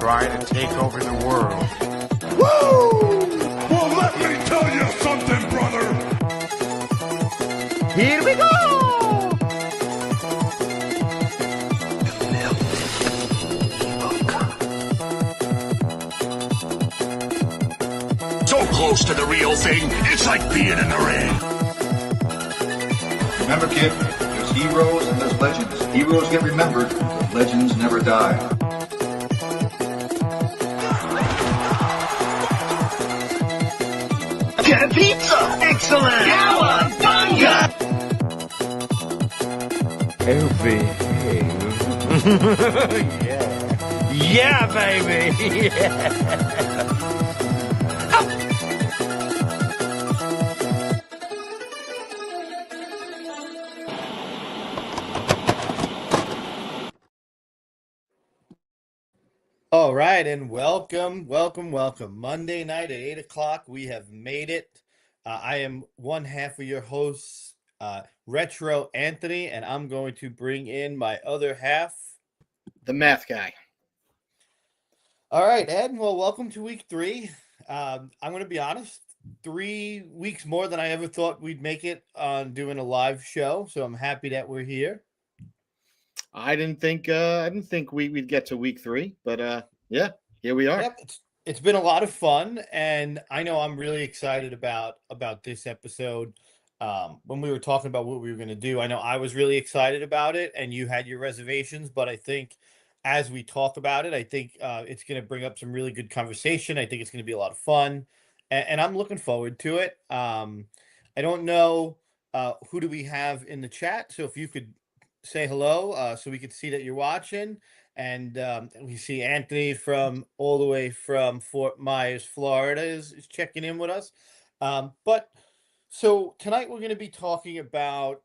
trying to take over the world. Woo! Well, let me tell you something, brother. Here we go! So close to the real thing, it's like being in the ring. Remember, kid, there's heroes and there's legends. Heroes get remembered, but legends never die. Get a pizza! Excellent! Cowabunga! Oh, baby. Yeah. Yeah, baby. Yeah. All right, and welcome. Monday night at 8 o'clock, we have made it. I am one half of your hosts, Retro Anthony, and I'm going to bring in my other half, the math guy. All right, Ed. Well, welcome to week 3. I'm going to be honest, 3 weeks more than I ever thought we'd make it on doing a live show, so I'm happy that we're here. I didn't think we'd get to week 3, but yeah, here we are. Yep, it's been a lot of fun, and I know I'm really excited about this episode. When we were talking about what we were going to do, I know I was really excited about it, and you had your reservations, but I think as we talk about it, I think it's going to bring up some really good conversation. I think it's going to be a lot of fun, and I'm looking forward to it. I don't know who do we have in the chat, so if you could say hello so we could see that you're watching. And we see Anthony from all the way from Fort Myers, Florida is checking in with us. But so tonight we're going to be talking about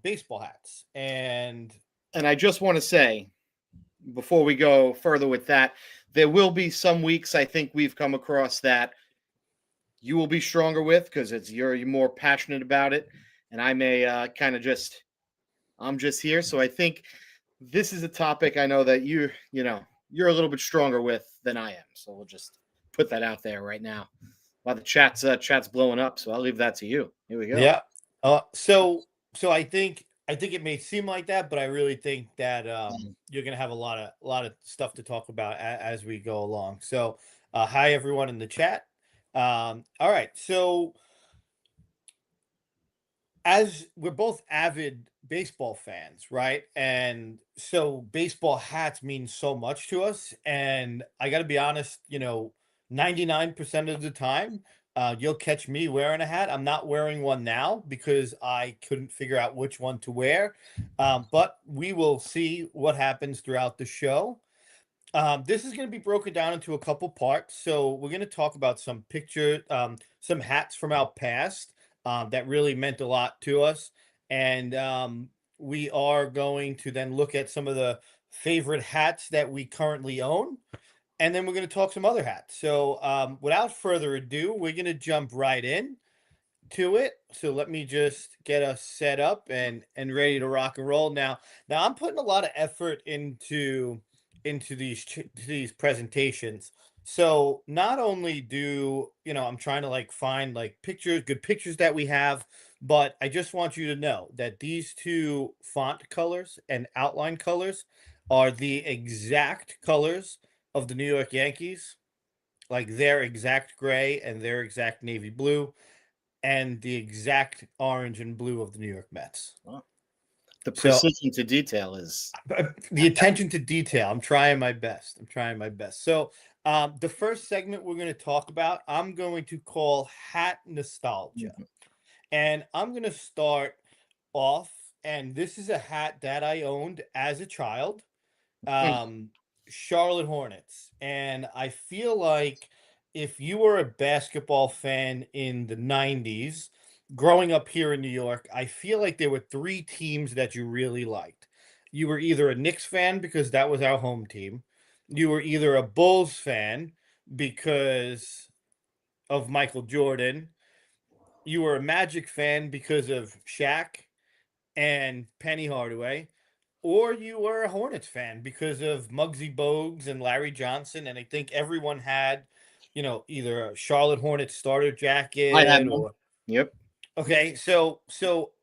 baseball hats. And I just want to say, before we go further with that, there will be some weeks I think we've come across that you will be stronger with because you're more passionate about it. And I may I'm just here. So I think this is a topic I know that you're a little bit stronger with than I am. So we'll just put that out there right now. While the chat's blowing up, so I'll leave that to you. Here we go. Yeah. So I think it may seem like that, but I really think that you're gonna have a lot of stuff to talk about as we go along. So hi everyone in the chat. All right. So as we're both avid baseball fans, right? And so baseball hats mean so much to us. And I got to be honest, 99% of the time, you'll catch me wearing a hat. I'm not wearing one now because I couldn't figure out which one to wear. But we will see what happens throughout the show. This is going to be broken down into a couple parts. So we're going to talk about some some hats from our past that really meant a lot to us. And we are going to then look at some of the favorite hats that we currently own. And then we're going to talk some other hats. So without further ado, we're going to jump right in to it. So let me just get us set up and ready to rock and roll. Now I'm putting a lot of effort into these presentations. So not only do I'm trying to find good pictures that we have, but I just want you to know that these two font colors and outline colors are the exact colors of the New York Yankees, like their exact gray and their exact navy blue, and the exact orange and blue of the New York Mets. Wow. The precision to detail is the attention to detail. I'm trying my best. So the first segment we're going to talk about, I'm going to call Hat Nostalgia. Mm-hmm. And I'm going to start off, and this is a hat that I owned as a child, Charlotte Hornets. And I feel like if you were a basketball fan in the 90s, growing up here in New York, I feel like there were 3 teams that you really liked. You were either a Knicks fan because that was our home team. You were either a Bulls fan because of Michael Jordan. You were a Magic fan because of Shaq and Penny Hardaway. or you were a Hornets fan because of Muggsy Bogues and Larry Johnson, and I think everyone had, either a Charlotte Hornets starter I had jacket one. or Yep. okay. So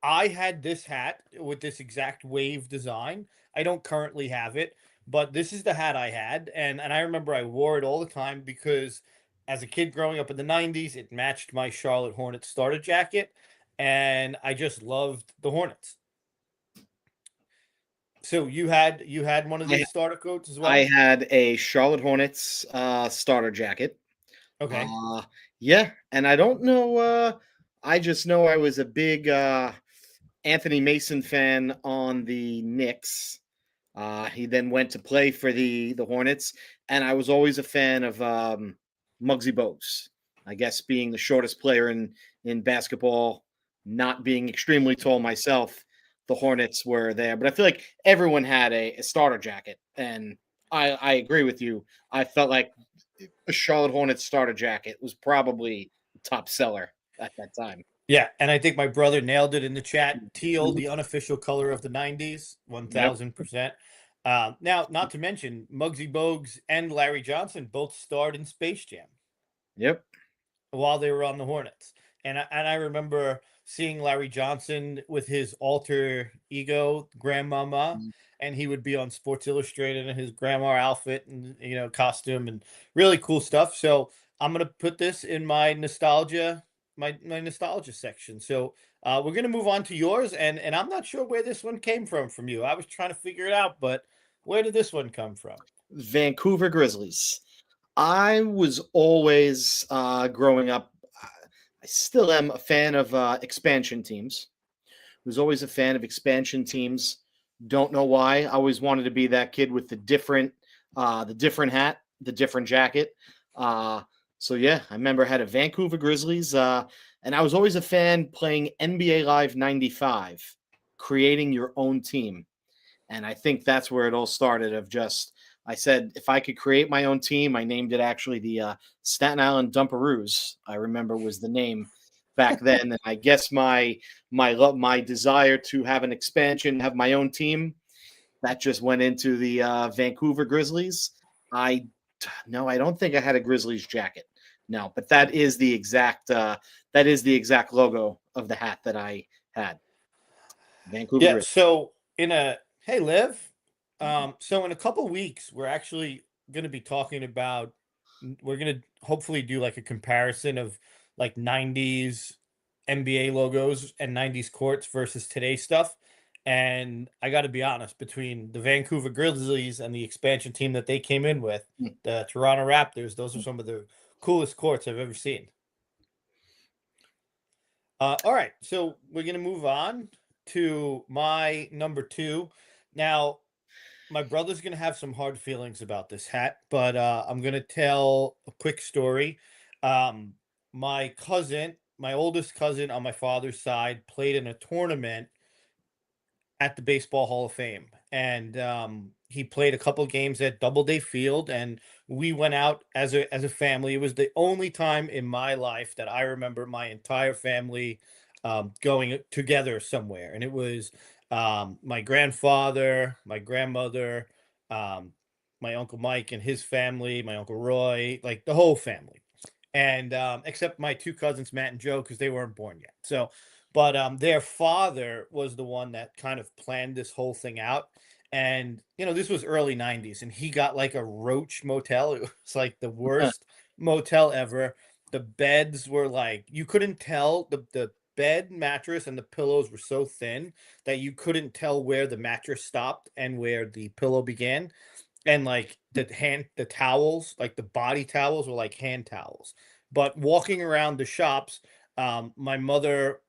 I had this hat with this exact wave design. I don't currently have it, but this is the hat I had, and I remember I wore it all the time because as a kid growing up in the '90s, it matched my Charlotte Hornets starter jacket, and I just loved the Hornets. So you had one of I these starter coats as I well? had a Charlotte Hornets starter jacket. Okay. Uh yeah, and I don't know I just know I was a big Anthony Mason fan on the Knicks. He then went to play for the Hornets, and I was always a fan of Muggsy Bogues. I guess being the shortest player in basketball, not being extremely tall myself, the Hornets were there. But I feel like everyone had a starter jacket, and I agree with you. I felt like a Charlotte Hornets starter jacket was probably the top seller at that time. Yeah, and I think my brother nailed it in the chat. Teal, the unofficial color of the '90s, Yep. 1000%. Now, not to mention, Muggsy Bogues and Larry Johnson both starred in Space Jam Yep. while they were on the Hornets. And I remember seeing Larry Johnson with his alter ego, Grandmama, and he would be on Sports Illustrated in his grandma outfit and costume and really cool stuff. So I'm gonna put this in my nostalgia, my nostalgia section. So we're gonna move on to yours, and I'm not sure where this one came from you. I was trying to figure it out, but where did this one come from? Vancouver Grizzlies. I was always growing up. I still am a fan of expansion teams. Was always a fan of expansion teams. Don't know why. I always wanted to be that kid with the different hat, the different jacket. So yeah, I remember I had a Vancouver Grizzlies, and I was always a fan playing NBA Live '95, creating your own team. And I think that's where it all started. Of just, I said if I could create my own team, I named it actually the Staten Island Dumperoos. I remember was the name back then. And I guess my desire to have an expansion, have my own team, that just went into the Vancouver Grizzlies. I No, I don't think I had a Grizzlies jacket. No, but that is the exact logo of the hat that I had. Vancouver Yeah. Grizzlies. So hey Liv, so in a couple weeks we're actually going to be talking about. We're going to hopefully do like a comparison of like '90s NBA logos and '90s courts versus today's stuff. And I got to be honest, between the Vancouver Grizzlies and the expansion team that they came in with, the Toronto Raptors, those are some of the coolest courts I've ever seen. All right, so we're gonna move on to my number two. Now, my brother's gonna have some hard feelings about this hat, but I'm gonna tell a quick story. Um, my cousin, my oldest cousin on my father's side, played in a tournament at the Baseball Hall of Fame, and he played a couple games at Doubleday Field, and we went out as a family. It was the only time in my life that I remember my entire family going together somewhere, and it was my grandfather, my grandmother, um, my uncle Mike and his family, my uncle Roy, like the whole family, and except my two cousins Matt and Joe because they weren't born yet. So, but their father was the one that kind of planned this whole thing out. And this was early '90s, and he got like a Roach motel. It was like the worst motel ever. The beds were like you couldn't tell the bed mattress and the pillows were so thin that you couldn't tell where the mattress stopped and where the pillow began. And like the towels, like the body towels were like hand towels. But walking around the shops, my mother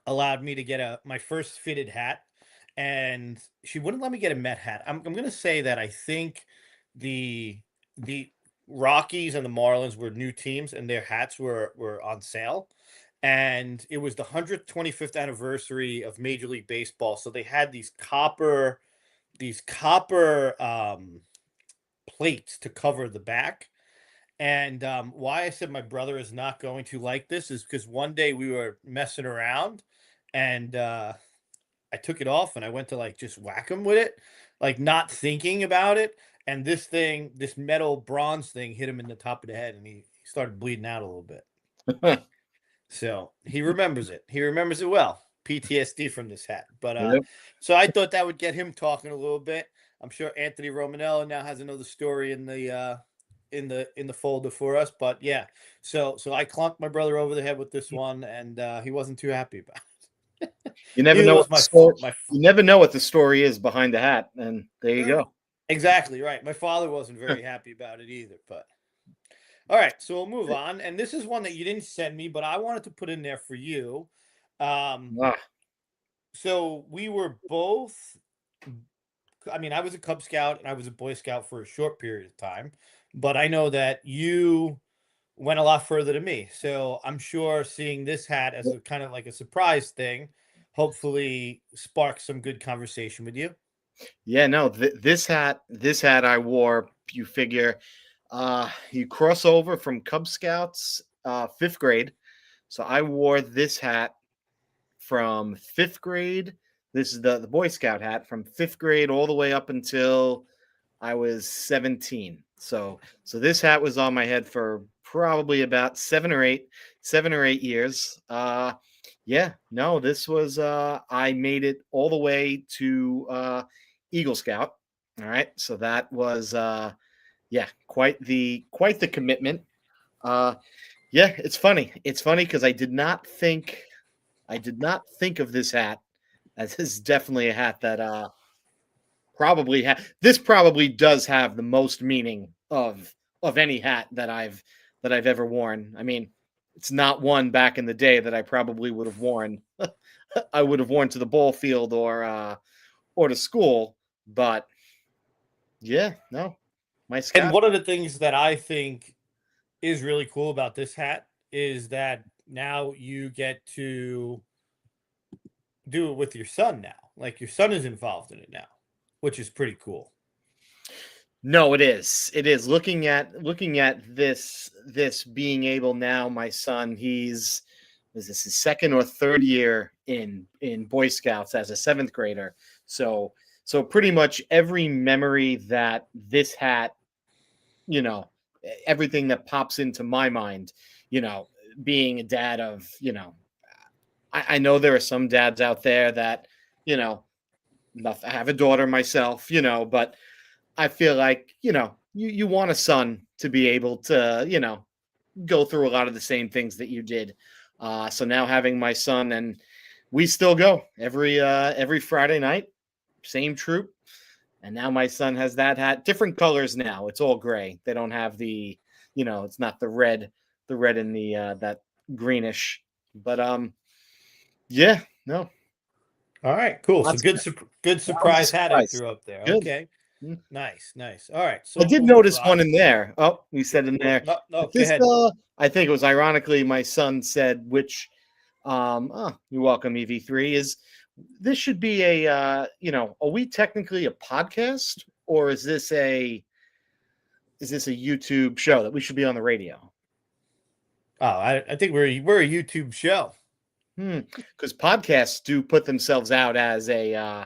allowed me to get my first fitted hat, and she wouldn't let me get a Met hat. I'm gonna say that I think the the Rockies and the Marlins were new teams, and their hats were on sale, and it was the 125th anniversary of Major League Baseball, so they had these copper plates to cover the back. And why I said my brother is not going to like this is because one day we were messing around, and I took it off and I went to like just whack him with it, like not thinking about it. And this metal bronze thing hit him in the top of the head and he started bleeding out a little bit. So he remembers it. He remembers it well. PTSD from this hat. But Yep. so I thought that would get him talking a little bit. I'm sure Anthony Romanella now has another story in the folder for us. But yeah, so I clunked my brother over the head with this one, and he wasn't too happy about it. You never Neither know was what my the story, my you never know what the story is behind the hat, and there you go. Exactly right. My father wasn't very happy about it either. But all right, so we'll move on. And this is one that you didn't send me, but I wanted to put in there for you. Ah, So we were both. I mean, I was a Cub Scout and I was a Boy Scout for a short period of time, but I know that you went a lot further than me. So I'm sure seeing this hat as a kind of like a surprise thing, hopefully sparks some good conversation with you. yeah, no, this hat I wore. You figure, you cross over from Cub Scouts, 5th grade. So I wore this hat from 5th grade. This is the Boy Scout hat from 5th grade all the way up until I was 17. So this hat was on my head for probably about 7 or 8 years. Yeah, no, this was I made it all the way to Eagle Scout. All right. So that was yeah, quite the commitment. Uh yeah, it's funny. It's funny because I did not think of this hat as this is definitely a hat that this probably does have the most meaning of any hat that I've ever worn. I mean, it's not one back in the day that I probably would have worn. I would have worn to the ball field or to school, but yeah, no, my And Scott. one of the things that I think is really cool about this hat is that now you get to do it with your son now. Like your son is involved in it now, which is pretty cool. No, it is. It is looking at this being able now. My son, is this his 2nd or 3rd year in Boy Scouts as a 7th grader. So pretty much every memory that this hat, everything that pops into my mind, being a dad of, I know there are some dads out there that, I have a daughter myself, but I feel like, you want a son to be able to, go through a lot of the same things that you did. So now having my son, and we still go every Friday night, same troop. And now my son has that hat, different colors now. It's all gray. They don't have the, it's not the red and the that greenish. But yeah, no. All right, cool. Lots So good surprise hat I surprise. threw up there. Good. Okay. Nice. All right. So I did we'll notice move one in there. Oh, we said in there. No, go This, ahead. I think it was ironically my son said, which you're welcome, EV3, is this should be a are we technically a podcast, or is this a YouTube show that we should be on the radio? Oh, I think we're a YouTube show. Because podcasts do put themselves out as a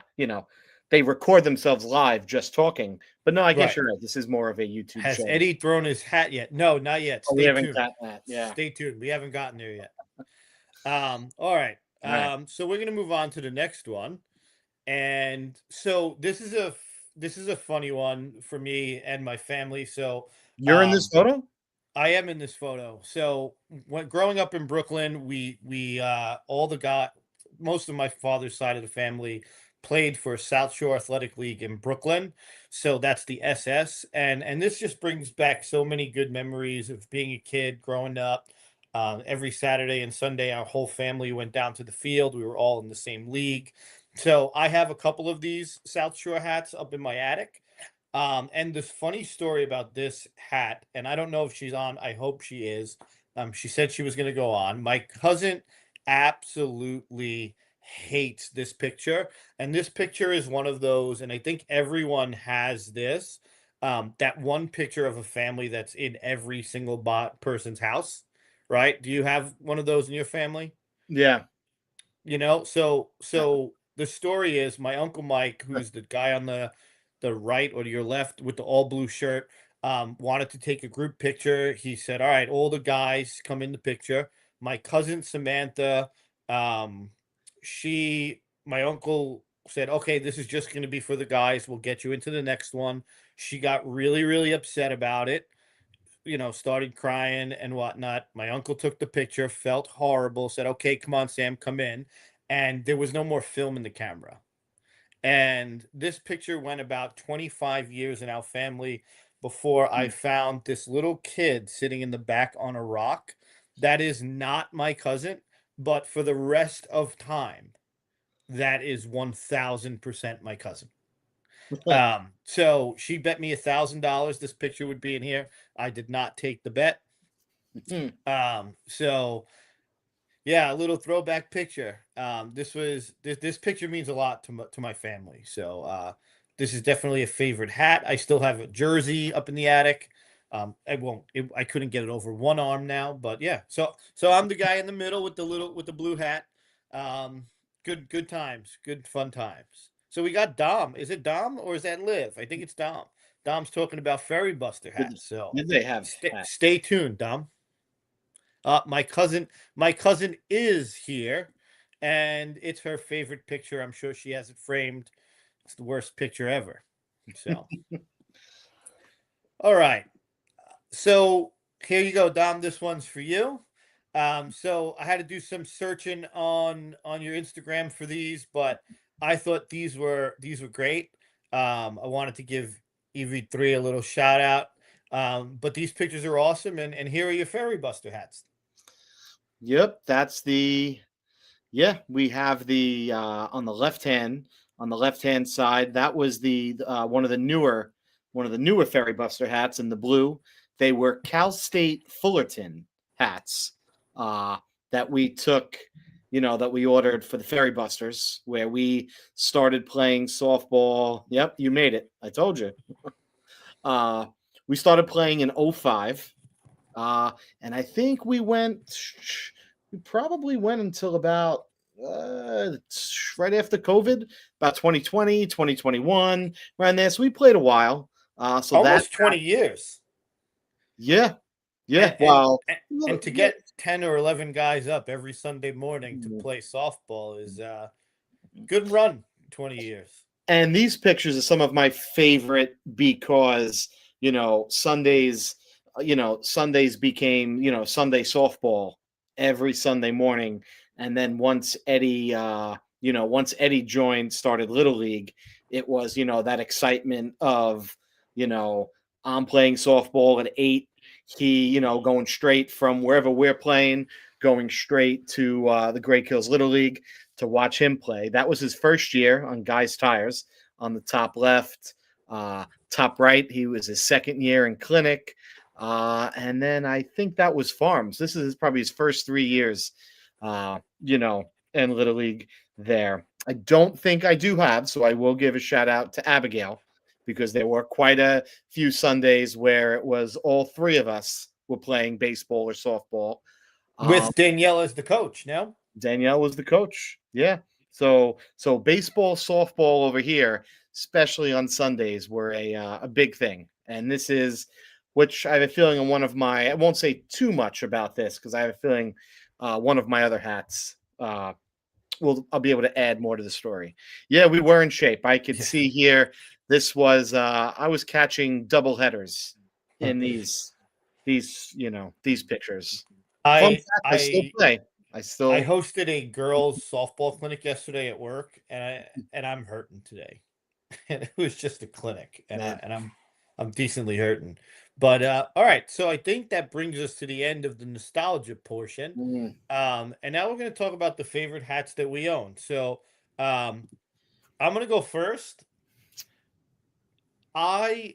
they record themselves live just talking. But no, I guess Right. you're right. This is more of a YouTube Has show. Eddie thrown his hat yet? No, not yet. Oh, we Stay haven't tuned. got that. Yeah. Stay tuned. We haven't gotten there yet. All right. All right. So we're gonna move on to the next one. And so this is a funny one for me and my family. So You're in this photo? I am in this photo. So when growing up in Brooklyn, we most of my father's side of the family played for South Shore Athletic League in Brooklyn. So that's the SS. And this just brings back so many good memories of being a kid growing up. Every Saturday and Sunday, our whole family went down to the field. We were all in the same league. So I have a couple of these South Shore hats up in my attic. And this funny story about this hat, and I don't know if she's on. I hope she is. She said she was going to go on. My cousin absolutely hates this picture, and this picture is one of those. And I think everyone has this. That one picture of a family that's in every single person's house, right? Do you have one of those in your family? Yeah. So the story is my Uncle Mike, who's the guy on the right or your left with the all blue shirt, wanted to take a group picture. He said, "All right, all the guys come in the picture." My cousin Samantha, my uncle said, "Okay, this is just going to be for the guys. We'll get you into the next one." She got really, really upset about it, started crying and whatnot. My uncle took the picture, felt horrible, said, "Okay, come on, Sam, come in." And there was no more film in the camera. And this picture went about 25 years in our family before I found this little kid sitting in the back on a rock. That is not my cousin, but for the rest of time, that is 1000% my cousin. So she bet me $1,000 this picture would be in here. I did not take the bet. So yeah, a little throwback picture. This picture means a lot to my family. So this is definitely a favorite hat. I still have a jersey up in the attic. I couldn't get it over one arm now, but yeah. So I'm the guy in the middle with the blue hat. Good times, good fun times. So we got Dom. Is it Dom or is that Liv? I think it's Dom. Dom's talking about Ferry Buster hats. So Did they have stay tuned, Dom. My cousin is here, and it's her favorite picture. I'm sure she has it framed. It's the worst picture ever. So, all right. So here you go, Dom. This one's for you. So I had to do some searching on your Instagram for these, but I thought these were great. I wanted to give EV3 a little shout out. But these pictures are awesome, and here are your Ferry Buster hats. Yep, that's we have the on the left hand side. That was the one of the newer Ferry Buster hats in the blue. They were Cal State Fullerton hats that we took, that we ordered for the Ferry Busters, where we started playing softball. Yep, you made it. I told you. We started playing in 2005. And I think we probably went until about right after COVID, about 2020, 2021, around there. So we played a while. So almost 20 years. Yeah. Yeah. And to get 10 or 11 guys up every Sunday morning to play softball is good run, 20 years. And these pictures are some of my favorite because, Sundays became, Sunday softball every Sunday morning. And then once Eddie started Little League, it was, that excitement of, I'm playing softball at 8. He, going straight from wherever we're playing, going straight to the Great Kills Little League to watch him play. That was his first year on Guys Tires on the top left. Top right, he was his second year in clinic. And then I think that was Farms. This is probably his first 3 years, in Little League there. I don't think I do have, so I will give a shout out to Abigail, because there were quite a few Sundays where it was all three of us were playing baseball or softball. With Danielle as the coach, no? Danielle was the coach. Yeah. So baseball, softball over here, especially on Sundays, were a big thing. And this is, which I have a feeling on one of my, I won't say too much about this because I have a feeling one of my other hats I'll be able to add more to the story. Yeah, we were in shape. I could see here, this was, I was catching double headers in these pictures. I still play. I hosted a girls softball clinic yesterday at work, and I'm hurting today. And it was just a clinic, and I'm decently hurting. But all right, so I think that brings us to the end of the nostalgia portion. And now we're going to talk about the favorite hats that we own. So I'm going to go first. As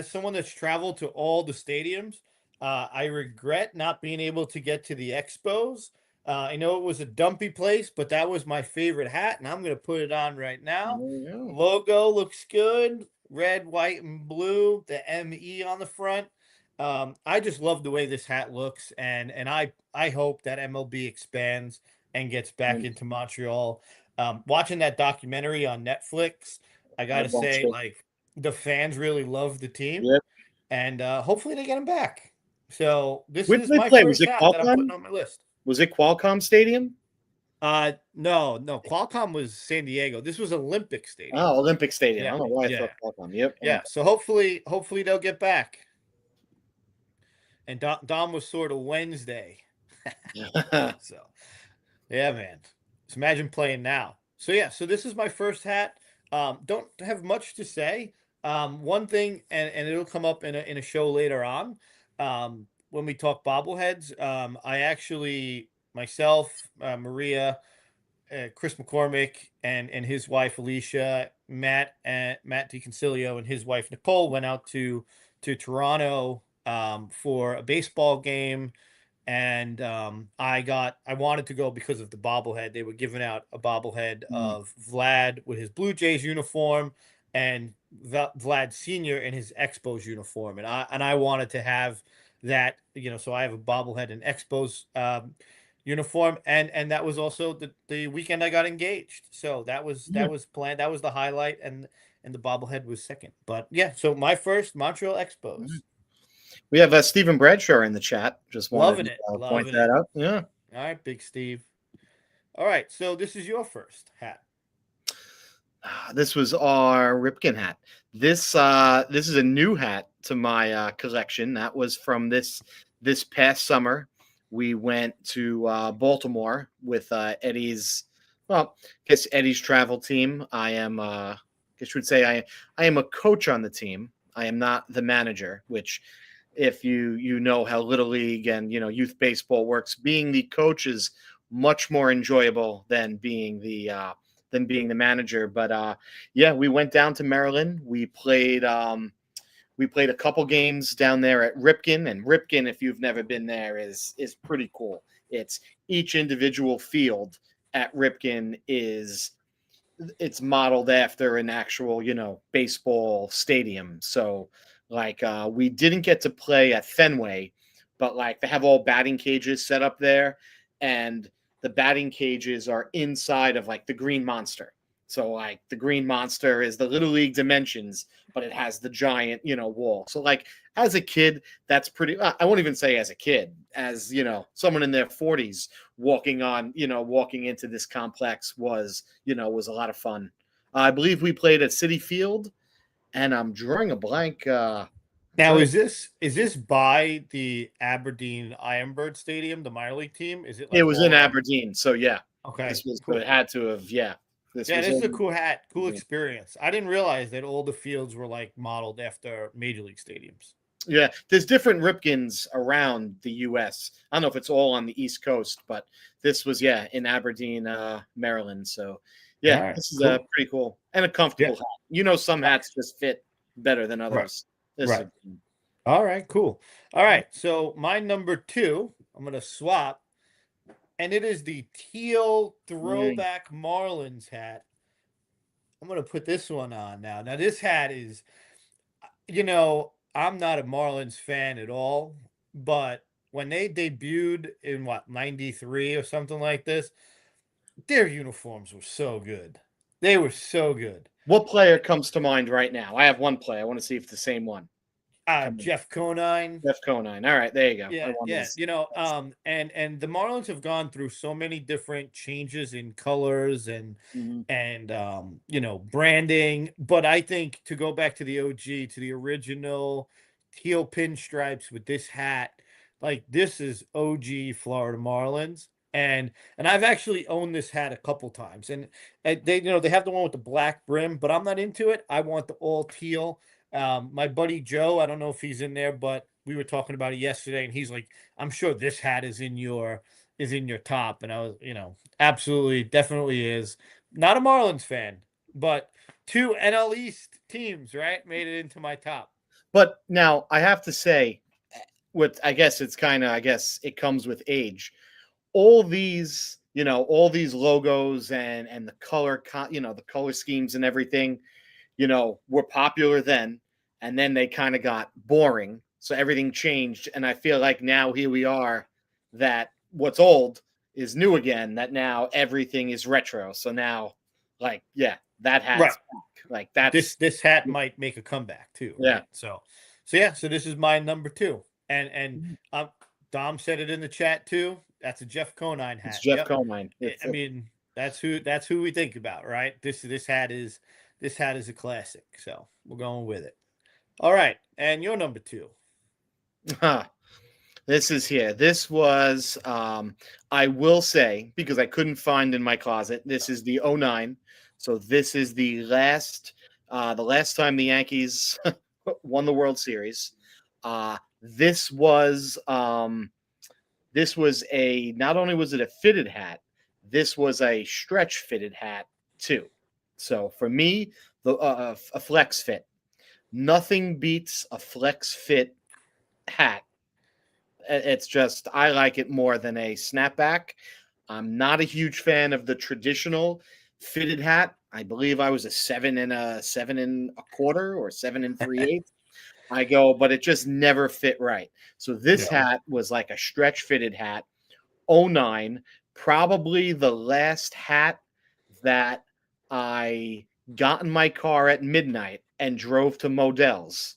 someone that's traveled to all the stadiums, I regret not being able to get to the Expos. I know it was a dumpy place, but that was my favorite hat, and I'm going to put it on right now. Logo looks good. Red, white, and blue. The ME on the front. I just love the way this hat looks, and I hope that MLB expands and gets back into Montreal. Watching that documentary on Netflix, I I gotta watched say, it. like the fans really love the team, Yep. and hopefully they get him back. So this Where did is they my play? Was first it hat that I'm putting Qualcomm? on my list. Was it Qualcomm Stadium? No, Qualcomm was San Diego. This was Olympic Stadium. Oh, Olympic Stadium. I Yeah, don't know why I yeah, thought Qualcomm. Yep. yeah. So hopefully they'll get back. And Dom was sort of Wednesday. Olympic. So yeah, man. Just imagine playing now. So yeah, so this is my first hat. Don't have much to say. One thing, and it'll come up in a show later on. When we talk bobbleheads, I actually myself, Maria, Chris McCormick, and his wife Alicia, Matt DiConcilio, and his wife Nicole went out to Toronto for a baseball game, and I wanted to go because of the bobblehead. They were giving out a bobblehead of Vlad with his Blue Jays uniform and Vlad Senior in his Expos uniform, and I wanted to have that, so I have a bobblehead and Expos uniform, and that was also the weekend I got engaged. So that was planned. That was the highlight, and the bobblehead was second. But yeah, so my first Montreal Expos. We have Stephen Bradshaw in the chat. Just wanted Loving to it, point loving that it. out. Yeah. All right, Big Steve. All right, so this is your first hat. This was our Ripken hat. This is a new hat to my collection. That was from this past summer. We went to Baltimore with Eddie's, well, I guess Eddie's travel team. I am, I guess you would say I am a coach on the team. I am not the manager, which if you know how Little League and, youth baseball works, being the coach is much more enjoyable than being the manager. But yeah, we went down to Maryland. We played a couple games down there at Ripken, and Ripken, if you've never been there, is pretty cool. It's each individual field at Ripken it's modeled after an actual, baseball stadium. So like we didn't get to play at Fenway, but like they have all batting cages set up there, and the batting cages are inside of like the Green Monster. So like the Green Monster is the Little League dimensions, but it has the giant, wall. So like as a kid, that's pretty, I won't even say as a kid, as, someone in their 40s walking into this complex was a lot of fun. I believe we played at Citi Field, and I'm drawing a blank. Now, is this by the Aberdeen Ironbird Stadium, the minor league team? Is it? Like it was in all- Aberdeen. So yeah. Okay, This was cool. it had to have, yeah. This is a cool hat, cool Yeah. experience. I didn't realize that all the fields were like modeled after major league stadiums. Yeah, there's different Ripkens around the U.S. I don't know if it's all on the East Coast, but this was, in Aberdeen, Maryland. So, yeah, All right, this is cool. pretty cool and a comfortable hat. Some hats just fit better than others. This Right. All right, cool. All right, so my number 2, I'm going to swap, and it is the teal throwback Marlins hat. I'm going to put this one on now. Now, this hat is, I'm not a Marlins fan at all, but when they debuted in 93 or something like this, their uniforms were so good. They were so good. What player comes to mind right now? I have one player. I want to see if it's the same one. Jeff Conine. Jeff Conine. All right, there you go. Yeah. And the Marlins have gone through so many different changes in colors and branding. But I think to go back to the OG, to the original teal pinstripes with this hat, like this is OG Florida Marlins. And I've actually owned this hat a couple times, and they have the one with the black brim, but I'm not into it. I want the all teal. My buddy Joe, I don't know if he's in there, but we were talking about it yesterday, and he's like, I'm sure this hat is in your top. And I was, absolutely, definitely is. Not a Marlins fan, but 2 NL East teams, right, made it into my top. But now I have to say, I guess it comes with age. All these logos and the color, the color schemes and everything, were popular then, and then they kind of got boring. So everything changed. And I feel like now here we are, that what's old is new again. That now everything is retro. So now, like, yeah, that hat's Right. back. Like that's This hat might make a comeback too. Yeah. Right? So yeah. So this is my number 2, and Dom said it in the chat too. That's a Jeff Conine hat. it's Jeff Yep. Conine. I mean, that's who we think about, right? This hat is a classic. So we're going with it. All right, and your number 2. This is here. This was I will say, because I couldn't find in my closet, this is the 09. So this is the last time the Yankees won the World Series. This was a, not only was it a fitted hat, this was a stretch fitted hat too. So for me, a flex fit. Nothing beats a flex fit hat. It's just, I like it more than a snapback. I'm not a huge fan of the traditional fitted hat. I believe I was a 7 1/4 or 7 3/8. I go, but it just never fit right. So this hat was like a stretch fitted hat. 09, probably the last hat that I got in my car at midnight and drove to Modell's.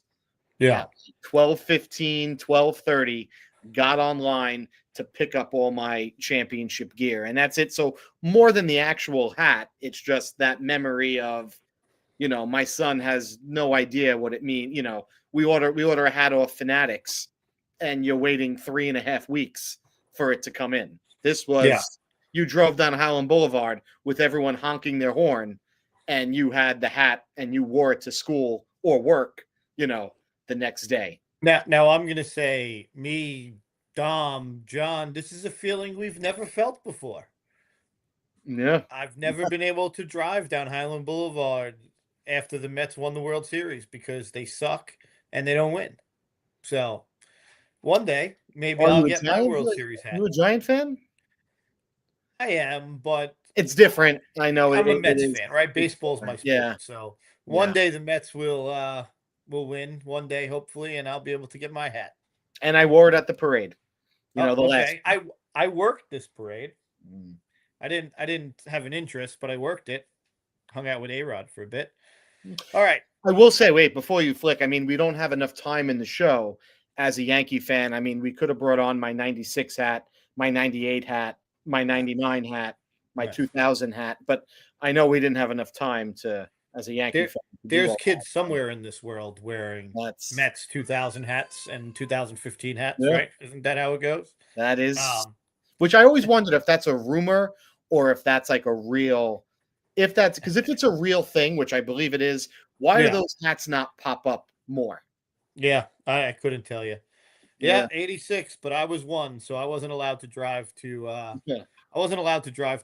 Yeah. 12:15, 12:30, got online to pick up all my championship gear. And that's it. So more than the actual hat, it's just that memory of, my son has no idea what it means. We order a hat off Fanatics and you're waiting 3.5 weeks for it to come in. This was, you drove down Highland Boulevard with everyone honking their horn and you had the hat and you wore it to school or work, the next day. Now I'm going to say, me, Dom, John, this is a feeling we've never felt before. Yeah. I've never been able to drive down Highland Boulevard after the Mets won the World Series because they suck and they don't win. So one day, maybe I'll get my World Series hat. You a Giant fan? I am, but it's different. I know. I'm a Mets fan, right? Baseball's my sport. Yeah. So one day the Mets will win. One day, hopefully, and I'll be able to get my hat. And I wore it at the parade. Last. I worked this parade. I didn't have an interest, but I worked it. Hung out with A-Rod for a bit. All right. I will say, wait, before you flick, I mean, we don't have enough time in the show as a Yankee fan. I mean, we could have brought on my 96 hat, my 98 hat, my 99 hat, my 2000 hat, but I know we didn't have enough time to, as a Yankee fan. There's kids somewhere in this world wearing Mets 2000 hats and 2015 hats, right? Isn't that how it goes? That is, which I always wondered if that's a rumor or if that's like a real, because if it's a real thing, which I believe it is, why do those hats not pop up more? Yeah, I couldn't tell you. Yeah, 86, but I was 1, so I wasn't allowed to drive to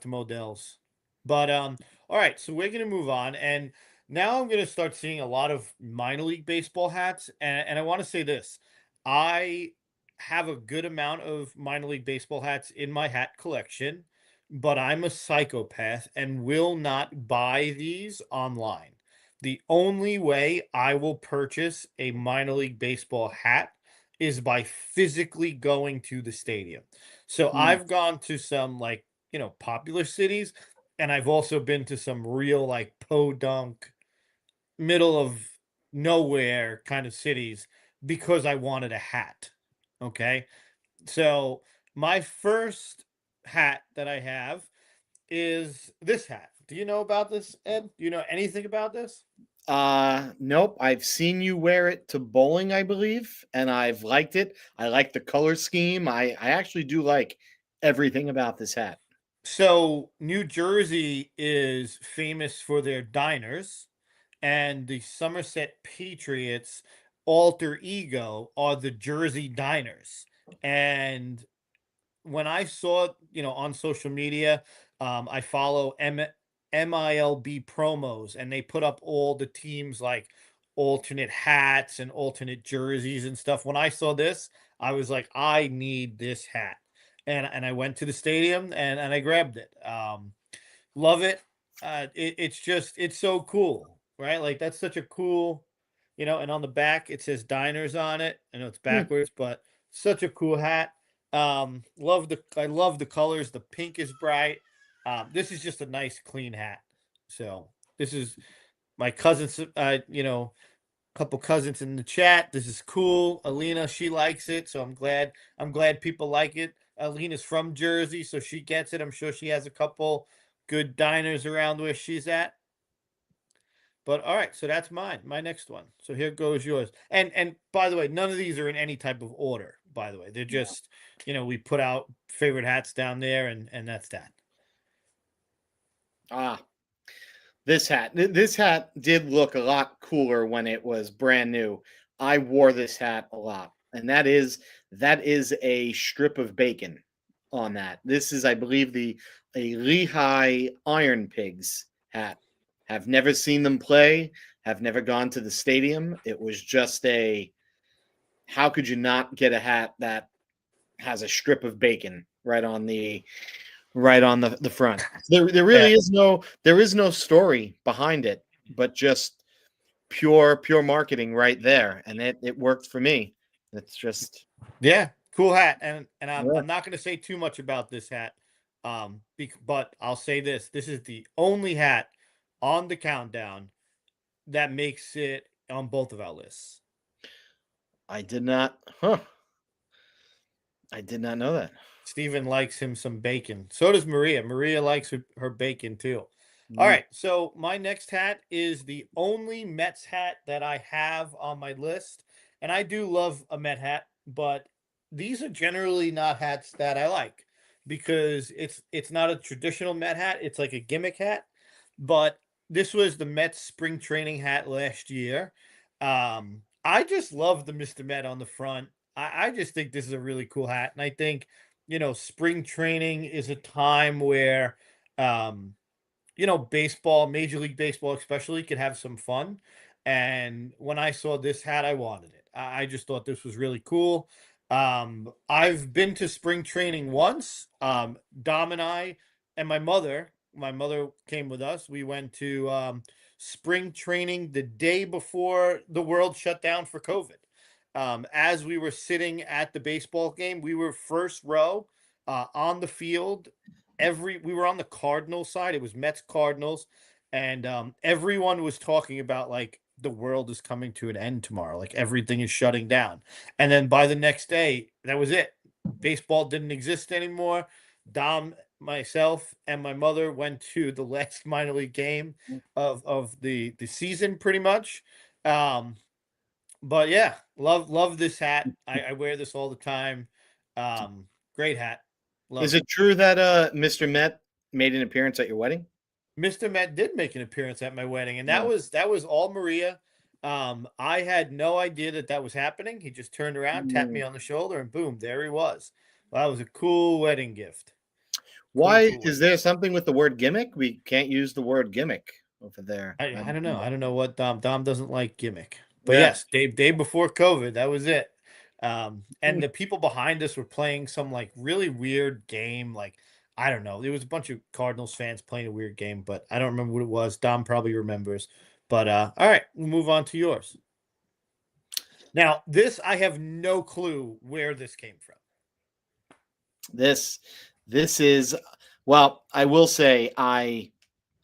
Modell's. But all right, so we're gonna move on, and now I'm gonna start seeing a lot of minor league baseball hats, and I want to say this: I have a good amount of minor league baseball hats in my hat collection, but I'm a psychopath and will not buy these online. The only way I will purchase a minor league baseball hat is by physically going to the stadium. So I've gone to some popular cities, and I've also been to some real podunk, middle of nowhere kind of cities because I wanted a hat. Okay. So my first hat that I have is this hat. Do you know about this, Ed? Do you know anything about this? Nope. I've seen you wear it to bowling, I believe, and I've liked it. I like the color scheme. I actually do like everything about this hat. So New Jersey is famous for their diners, and the Somerset Patriots alter ego are the Jersey Diners. And when I saw, on social media, I follow MILB promos, and they put up all the teams alternate hats and alternate jerseys and stuff. When I saw this, I was like, I need this hat. And I went to the stadium and I grabbed it. Love it. It's so cool, right? That's such a cool, and on the back it says Diners on it. I know it's backwards, but such a cool hat. I love the colors. The pink is bright. This is just a nice clean hat. So this is my cousins, couple cousins in the chat. This is cool. Alina, she likes it, so I'm glad people like it. Alina's from Jersey, so she gets it. I'm sure she has a couple good diners around where she's at. But all right, so that's mine. My next one. So here goes yours. And by the way, none of these are in any type of order, by the way. They're just, we put out favorite hats down there and that's that. This hat did look a lot cooler when it was brand new. I wore this hat a lot, and that is a strip of bacon on that. This is, I believe, a Lehigh Iron Pigs hat. Have never seen them play, have never gone to the stadium. It was just how could you not get a hat that has a strip of bacon right on the front? There really is no story behind it, but just pure marketing right there, and it worked for me. It's just cool hat, and I'm not going to say too much about this hat, but I'll say this: this is the only hat on the countdown that makes it on both of our lists. I did not know that. Steven likes him some bacon. So does Maria. Maria likes her bacon too. All right. So my next hat is the only Mets hat that I have on my list. And I do love a Met hat, but these are generally not hats that I like because it's not a traditional Met hat. It's like a gimmick hat. But this was the Mets spring training hat last year. I just love the Mr. Met on the front. I just think this is a really cool hat. And I think, spring training is a time where, baseball, Major League Baseball especially, could have some fun. And when I saw this hat, I wanted it. I just thought this was really cool. I've been to spring training once. Dom and I and my mother came with us. We went to spring training the day before the world shut down for COVID. As we were sitting at the baseball game, we were first row on the field. We were on the Cardinals side. It was Mets Cardinals, and everyone was talking about like the world is coming to an end tomorrow. Like everything is shutting down. And then by the next day, that was it. Baseball didn't exist anymore. Dom, myself, and my mother went to the last minor league game of the season, pretty much. But yeah, love this hat. I wear this all the time. Great hat. Is it true that Mr. Met made an appearance at your wedding? Mr. Met did make an appearance at my wedding, and that was all Maria. I had no idea that was happening. He just turned around, tapped me on the shoulder, and boom, there he was. Well, that was a cool wedding gift. Why is there something with the word gimmick? We can't use the word gimmick over there. I don't know. I don't know what Dom doesn't like gimmick. But yes, day before COVID, that was it. And the people behind us were playing some like really weird game. Like, I don't know. There was a bunch of Cardinals fans playing a weird game, but I don't remember what it was. Dom probably remembers. But all right, we'll move on to yours. Now, this, I have no clue where this came from. This is, well, I will say I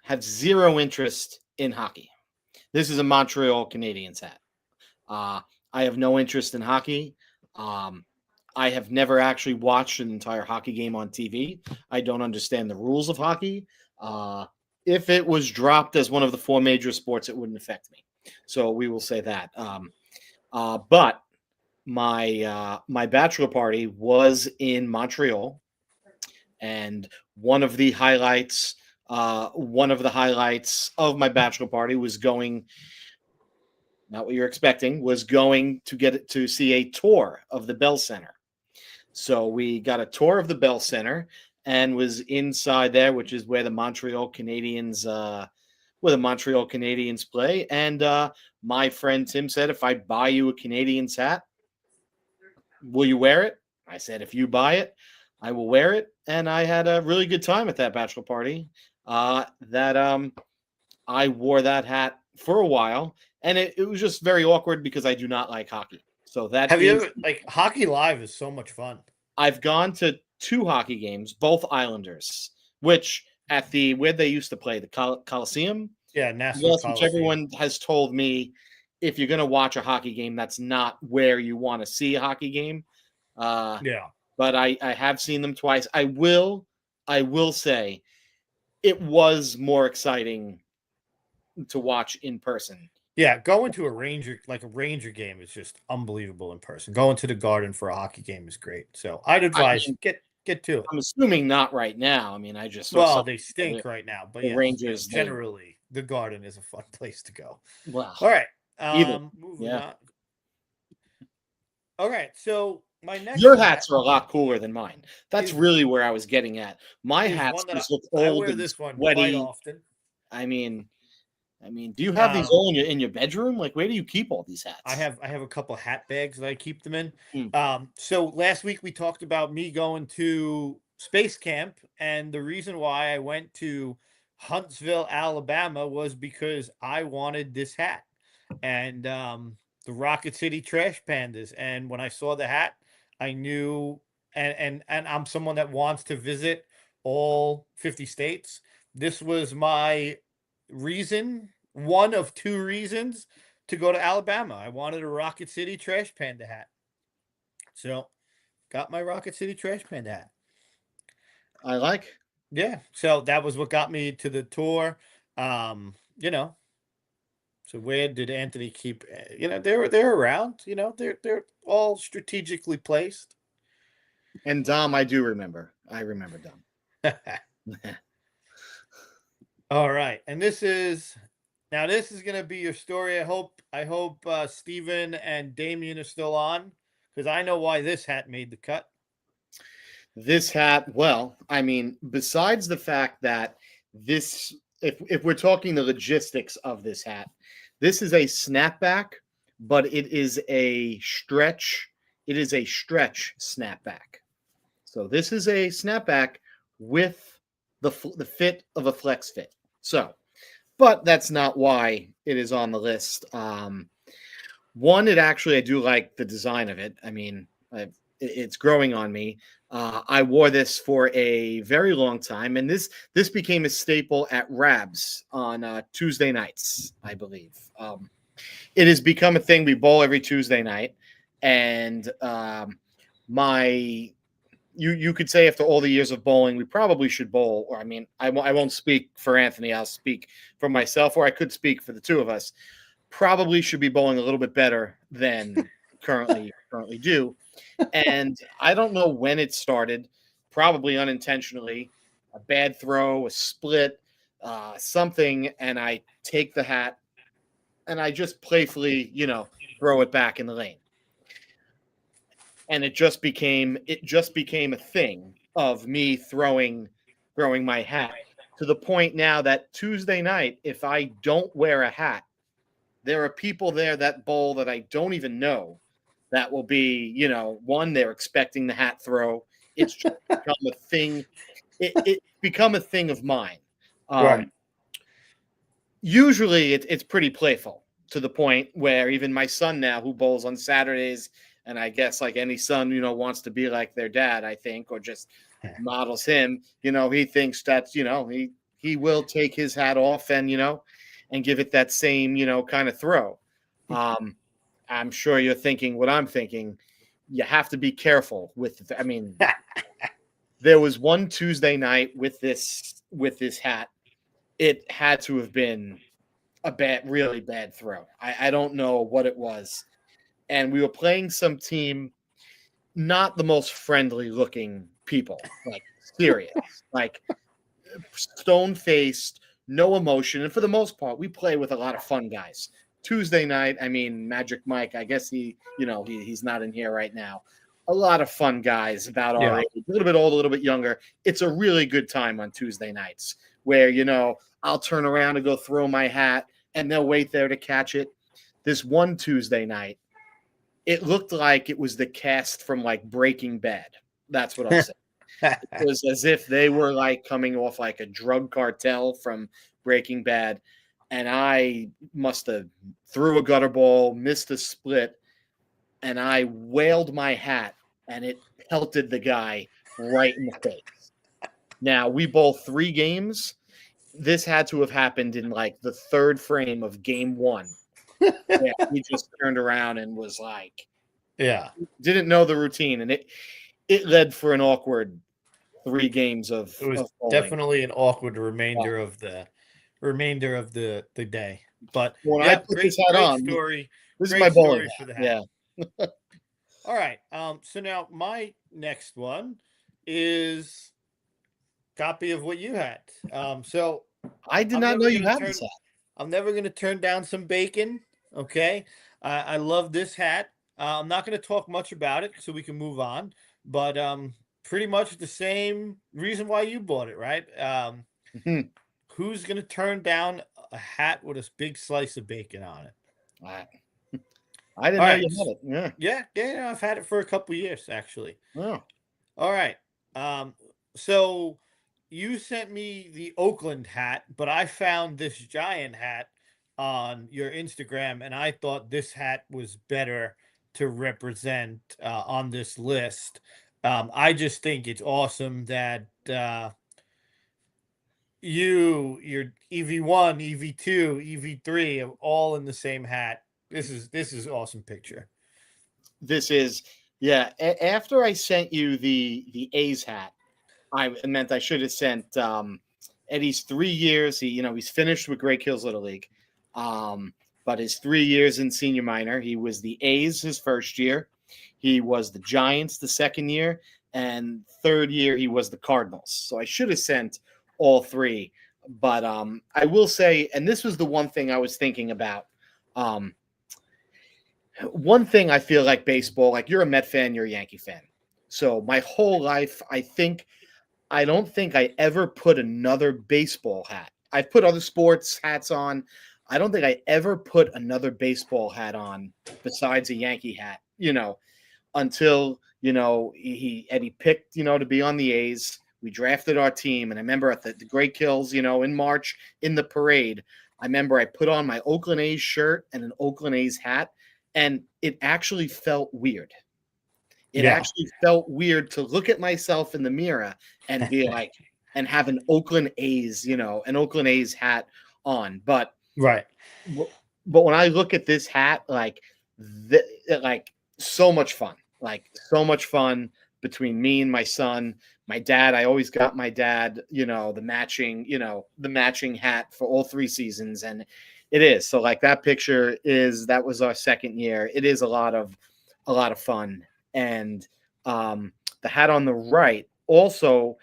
have zero interest in hockey. This is a Montreal Canadiens hat. I have no interest in hockey. I have never actually watched an entire hockey game on TV. I don't understand the rules of hockey. If it was dropped as one of the four major sports, it wouldn't affect me. So we will say that. But my bachelor party was in Montreal, and one of the highlights of my bachelor party was going. Not what you're expecting, was going to get to see a tour of the Bell Center. So we got a tour of the Bell Center and was inside there, which is where the Montreal Canadiens play. And my friend Tim said, if I buy you a Canadiens hat, will you wear it? I said, if you buy it, I will wear it. And I had a really good time at that bachelor party. I wore that hat for a while. And it was just very awkward because I do not like hockey. So that you ever, like, Hockey Live is so much fun. I've gone to 2 hockey games, both Islanders, which at the where they used to play, the Coliseum. Yeah, Nassau Yes, which Coliseum. everyone has told me, if you're going to watch a hockey game, that's not where you want to see a hockey game. Yeah. But I have seen them twice. I will say it was more exciting to watch in person. Yeah, going to a Ranger game is just unbelievable in person. Going to the Garden for a hockey game is great. So I'd advise get to it. I'm assuming not right now. I mean, I just saw Well, something they stink right now, but the yes, Rangers, they- generally the Garden is a fun place to go. Wow. All right. Either. Moving Yeah. on. All right. So my next Your hat hats are a lot cooler than mine. That's is- really where I was getting at. My is hats one that just look I old wear and this one sweaty. quite often. I mean, do you have these all in your bedroom? Like, where do you keep all these hats? I have a couple hat bags that I keep them in. Hmm. So last week we talked about me going to space camp, and the reason why I went to Huntsville, Alabama, was because I wanted this hat, and the Rocket City Trash Pandas. And when I saw the hat, I knew, and I'm someone that wants to visit all 50 states. This was my reason, one of 2 reasons to go to Alabama. I wanted a Rocket City Trash Panda hat. So got my Rocket City Trash Panda hat. I like. Yeah. So that was what got me to the tour. So where did Anthony keep, they're around, they're all strategically placed. And Dom, I do remember. I remember Dom. All right. And this is going to be your story. I hope Steven and Damien are still on, because I know why this hat made the cut. This hat, well, I mean, besides the fact that this, if we're talking the logistics of this hat, this is a snapback, but it is a stretch. It is a stretch snapback. So this is a snapback with the fit of a flex fit. So, but that's not why it is on the list. One, I do like the design of it. I mean, it's growing on me. I wore this for a very long time, and this became a staple at Rabs on Tuesday nights, I believe. It has become a thing. We bowl every Tuesday night, and you could say after all the years of bowling, we probably should bowl. Or I mean, I won't speak for Anthony. I'll speak for myself, or I could speak for the two of us. Probably should be bowling a little bit better than currently do. And I don't know when it started, probably unintentionally, a bad throw, a split, something, and I take the hat and I just playfully, throw it back in the lane. And it just became a thing of me throwing my hat, to the point now that Tuesday night, if I don't wear a hat, there are people there that bowl that I don't even know that will be, one, they're expecting the hat throw. It's just become a thing. It's become a thing of mine. Right. Usually it's pretty playful, to the point where even my son now, who bowls on Saturdays, and I guess like any son, wants to be like their dad, I think, or just models him, he thinks that, he will take his hat off and, and give it that same, kind of throw. I'm sure you're thinking what I'm thinking. You have to be careful with, there was one Tuesday night with this hat. It had to have been a really bad throw. I don't know what it was. And we were playing some team, not the most friendly looking people, like serious, like stone-faced, no emotion. And for the most part, we play with a lot of fun guys. Tuesday night, Magic Mike, I guess he's not in here right now. A lot of fun guys about our age, a little bit old, a little bit younger. It's a really good time on Tuesday nights where, I'll turn around and go throw my hat and they'll wait there to catch it. This one Tuesday night, it looked like it was the cast from like Breaking Bad. That's what I'm saying. It was as if they were like coming off like a drug cartel from Breaking Bad. And I must have threw a gutter ball, missed a split, and I wailed my hat and it pelted the guy right in the face. Now, we bowled 3 games. This had to have happened in like the 3rd frame of game 1. Yeah, he just turned around and was like, Yeah. didn't know the routine, and it led for an awkward 3 games of It was bowling. definitely an awkward remainder of the day. But When I yeah, put this hat great on, story. this is Great my bowling story for the hat. hat. Yeah. All right. So now my next one is copy of what you had. So I did I'm not never know you gonna had turn- this hat. I'm never going to turn down some bacon. Okay. I love this hat. I'm not going to talk much about it so we can move on, but pretty much the same reason why you bought it, right? Mhm. Who's going to turn down a hat with a big slice of bacon on it? I didn't All know right. you had it. Yeah. Yeah, I've had it for a couple years actually. Oh. All right. So you sent me the Oakland hat, but I found this giant hat on your Instagram, and I thought this hat was better to represent on this list. I just think it's awesome that your EV1, EV2, EV3 are all in the same hat. This is awesome picture. This is after I sent you the A's hat, I meant I should have sent Eddie's 3 years. He's finished with Great Kills Little League. But his 3 years in senior minor, he was the A's his first year. He was the Giants the second year, and 3rd year he was the Cardinals. So I should have sent all 3. But I will say, and this was the one thing I was thinking about. One thing I feel like baseball, like you're a Met fan, you're a Yankee fan. So my whole life, I don't think I ever put another baseball hat. I've put other sports hats on. I don't think I ever put another baseball hat on besides a Yankee hat, until, Eddie picked, to be on the A's. We drafted our team. And I remember at the Great Kills, in March in the parade, I remember I put on my Oakland A's shirt and an Oakland A's hat, and it actually felt weird. It actually felt weird to look at myself in the mirror and be like, and have an Oakland A's, an Oakland A's hat on. But right. But when I look at this hat, like so much fun between me and my son, my dad. I always got my dad, the matching hat for all 3 seasons. And it is. So like that picture that was our 2nd year. It is a lot of fun. And the hat on the right, also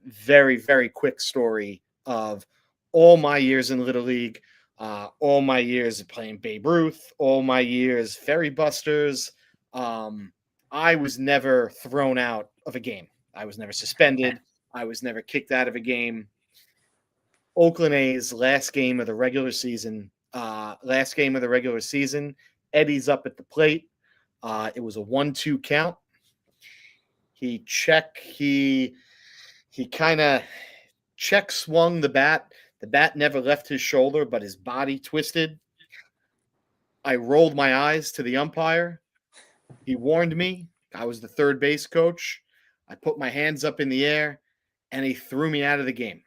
very, very quick story of all my years in Little League, all my years of playing Babe Ruth, all my years Ferry Busters. I was never thrown out of a game. I was never suspended. I was never kicked out of a game. Oakland A's last game of the regular season. Eddie's up at the plate. It was a 1-2 count. He kind of check swung the bat. The bat never left his shoulder, but his body twisted. I rolled my eyes to the umpire. He warned me. I was the 3rd base coach. I put my hands up in the air, and he threw me out of the game.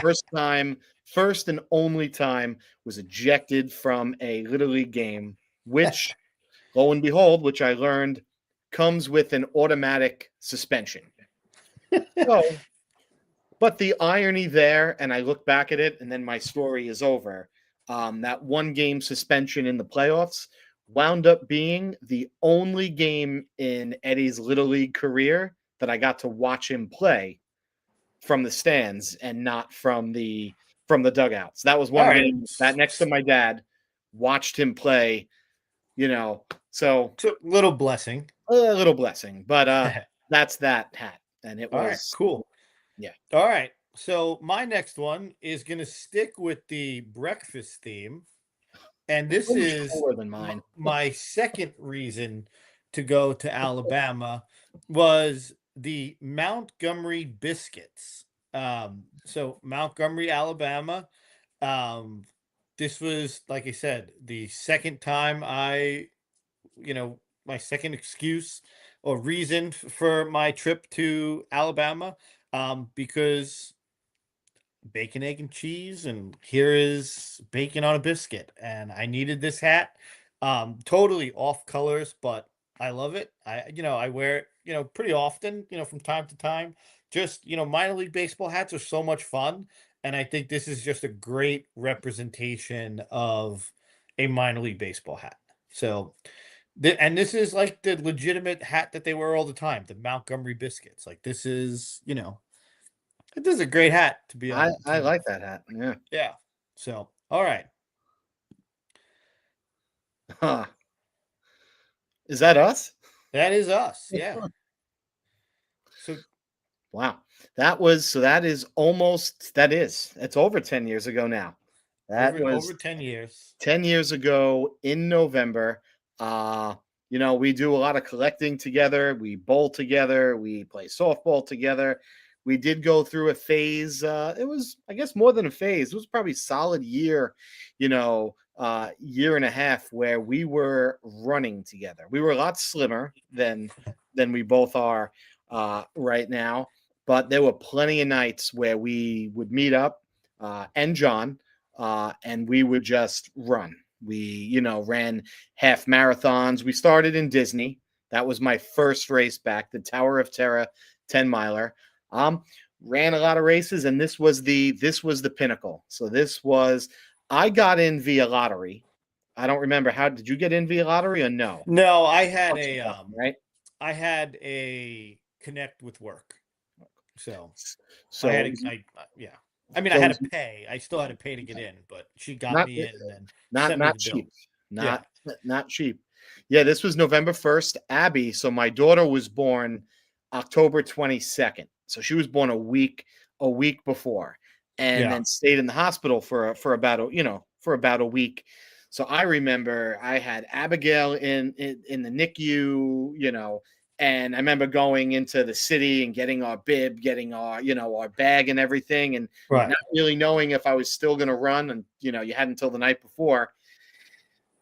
First and only time was ejected from a Little League game, which, lo and behold, which I learned comes with an automatic suspension. So, but the irony there, and I look back at it, and then my story is over. That 1-game suspension in the playoffs wound up being the only game in Eddie's Little League career that I got to watch him play from the stands and not from the dugouts. That was one game that next to my dad watched him play, so a little blessing. But that's that hat. And it was all right, cool. Yeah. All right. So my next one is going to stick with the breakfast theme. And this is cooler than mine. My second reason to go to Alabama was the Montgomery biscuits. So Montgomery, Alabama. This was, like I said, the second time my second excuse or reason for my trip to Alabama, because bacon, egg, and cheese, and here is bacon on a biscuit. And I needed this hat. Totally off colors, but I love it. I wear it, pretty often, from time to time. Just, minor league baseball hats are so much fun. And I think this is just a great representation of a minor league baseball hat. So, and this is like the legitimate hat that they wear all the time, the Montgomery Biscuits. Like this is, this is a great hat to be on. I like that hat. Yeah. Yeah. So, all right. Huh. Is that us? That is us. Yeah. So, Wow. It's over 10 years ago now. That was over 10 years. 10 years ago in November. We do a lot of collecting together. We bowl together. We play softball together. We did go through a phase. It was, I guess, more than a phase. It was probably a solid year, year and a half where we were running together. We were a lot slimmer than we both are right now. But there were plenty of nights where we would meet up, and John, and we would just run. We, ran half marathons. We started in Disney. That was my first race back, the Tower of Terror 10-miler. Ran a lot of races, and this was the pinnacle. So I got in via lottery. I don't remember, how did you get in via lottery or no? No, I had right. I had a connect with work. So So I had yeah. I mean, I had to pay. I still had to pay to get in, but she got me in. And not cheap. Not cheap. Yeah, this was November 1st. Abby, so my daughter was born October 22nd. So she was born a week before, and then stayed in the hospital for about a week. So I remember I had Abigail in the NICU, and I remember going into the city and getting our bib, getting our, our bag and everything, and not really knowing if I was still going to run. And, you had until the night before.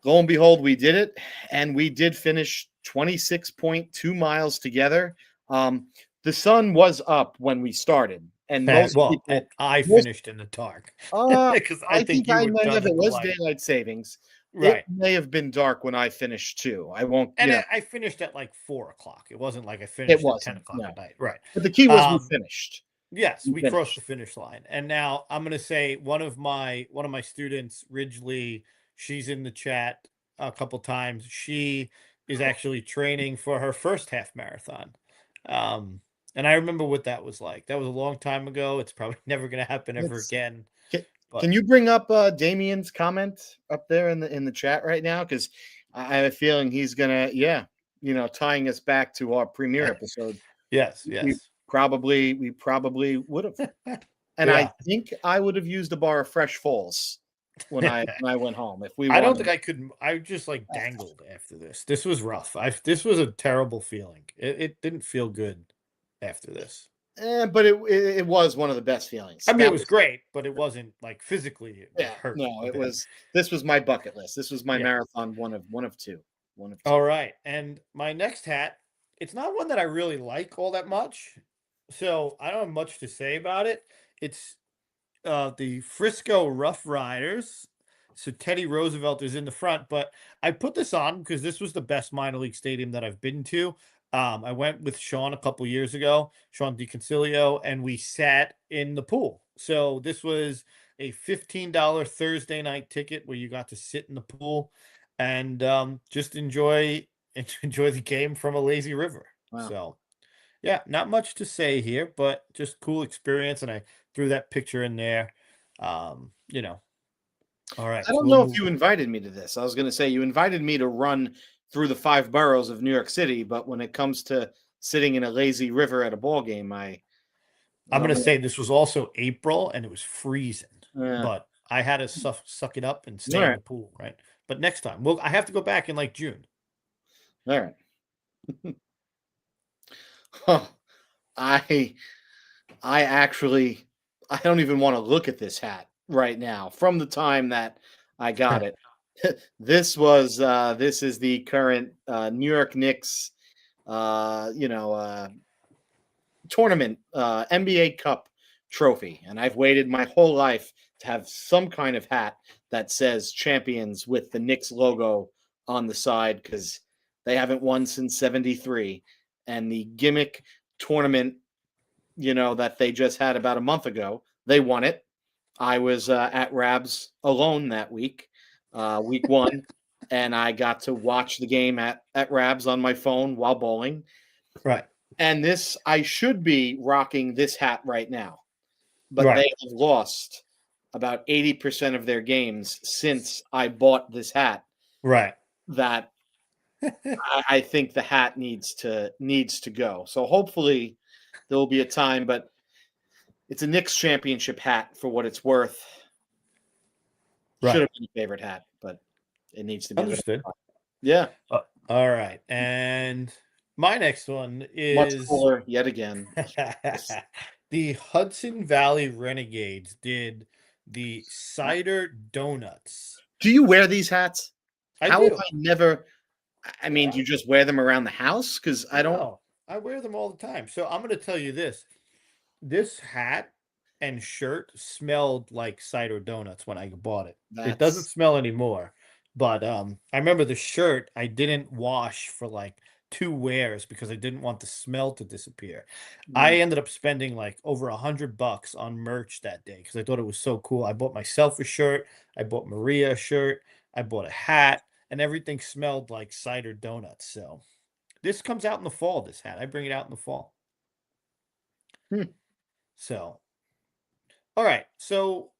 Lo and behold, we did it, and we did finish 26.2 miles together. The sun was up when we started, and I finished in the dark. Because I think I may have, it was daylight savings. Right. It may have been dark when I finished too. I won't. And I finished at like 4:00. It wasn't like I finished at 10 o'clock at night. Right. But the key was we finished. Yes, we crossed the finish line. And now I'm going to say one of my students, Ridgely, she's in the chat a couple times. She is actually training for her first half marathon. And I remember what that was like. That was a long time ago. It's probably never going to happen ever again. Can you bring up Damien's comment up there in the chat right now? Because I have a feeling he's gonna, tying us back to our premiere episode. Yes. We probably would have. And I think I would have used a bar of Fresh Falls when I went home. I don't think I could. I just dangled after this. This was rough. This was a terrible feeling. It didn't feel good after this. But it was one of the best feelings. I mean, it was great, but it wasn't physically. It hurt. No, it was. This was my bucket list. This was my marathon one of two. All right, and my next hat. It's not one that I really like all that much, so I don't have much to say about it. It's the Frisco Rough Riders. So Teddy Roosevelt is in the front, but I put this on because this was the best minor league stadium that I've been to. I went with Sean a couple years ago, Sean DiConsilio, and we sat in the pool. So this was a $15 Thursday night ticket where you got to sit in the pool and just enjoy the game from a lazy river. Wow. So, yeah, not much to say here, but just cool experience. And I threw that picture in there. All right. I don't know if you invited me to this. I was going to say you invited me to run through the 5 boroughs of New York City, but when it comes to sitting in a lazy river at a ball game, I'm going to say this was also April and it was freezing, but I had to suck it up and stay in the pool, right? But next time, I have to go back in June. All right. I don't even want to look at this hat right now from the time that I got it. This is the current New York Knicks tournament, NBA Cup trophy, and I've waited my whole life to have some kind of hat that says champions with the Knicks logo on the side because they haven't won since '73, and the gimmick tournament, that they just had about a month ago, they won it. I was at Rabs alone that week, week one, and I got to watch the game at Rabs on my phone while bowling. Right. And I should be rocking this hat right now, but Right. they have lost about 80% of their games since I bought this hat. Right. That I think the hat needs to go. So hopefully there will be a time, but it's a Knicks championship hat for what it's worth. Right. Should have been a favorite hat, but it needs to be. Understood. Yeah. All right. And my next one Much is cooler yet again. the Hudson Valley Renegades did the cider donuts. Do you wear these hats? I How do. have I never? I mean, do you just wear them around the house? Because I don't. No, I wear them all the time. So I'm going to tell you this. This hat and shirt smelled like cider donuts when I bought it. It doesn't smell anymore. But I remember the shirt I didn't wash for like 2 wears because I didn't want the smell to disappear. I ended up spending like over $100 on merch that day because I thought it was so cool. I bought myself a shirt, I bought Maria a shirt, I bought a hat, and everything smelled like cider donuts. So this comes out in the fall, this hat. I bring it out in the fall. So, all right. So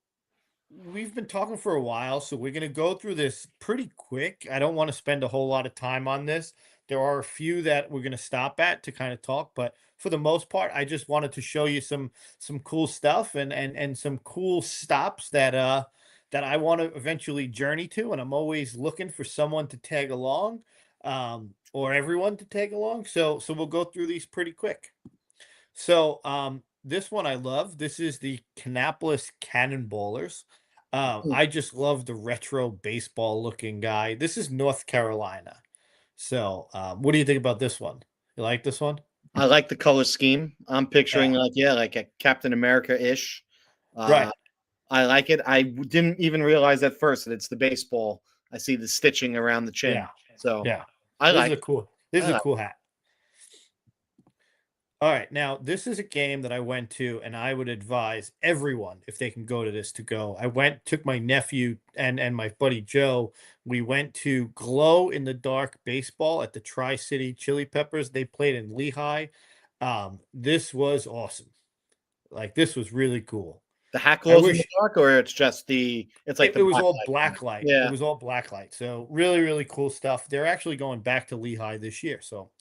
we've been talking for a while, so we're going to go through this pretty quick. I don't want to spend a whole lot of time on this. There are a few that we're going to stop at to kind of talk, but for the most part, I just wanted to show you some cool stuff and some cool stops that that I want to eventually journey to, and I'm always looking for someone to tag along, or everyone to tag along. So we'll go through these pretty quick. So this one I love. This is the Kannapolis Cannonballers. I just love the retro baseball looking guy. This is North Carolina. So what do you think about this one? You like this one? I like the color scheme. I'm picturing like a Captain America-ish. Right. I like it. I didn't even realize at first that it's the baseball. I see the stitching around the chin. Yeah. So Yeah. I This like is a cool. This is I a like cool hat. All right, now this is a game that I went to, and I would advise everyone if they can go to this to go. Took my nephew and my buddy Joe. We went to Glow in the Dark Baseball at the Tri-City Chili Peppers. They played in Lehigh. This was awesome. Like this was really cool. the hat glows in wish- the dark, or it's just it's like It was black all light. black light. Yeah. It was all black light. So really, really cool stuff. They're actually going back to Lehigh this year. So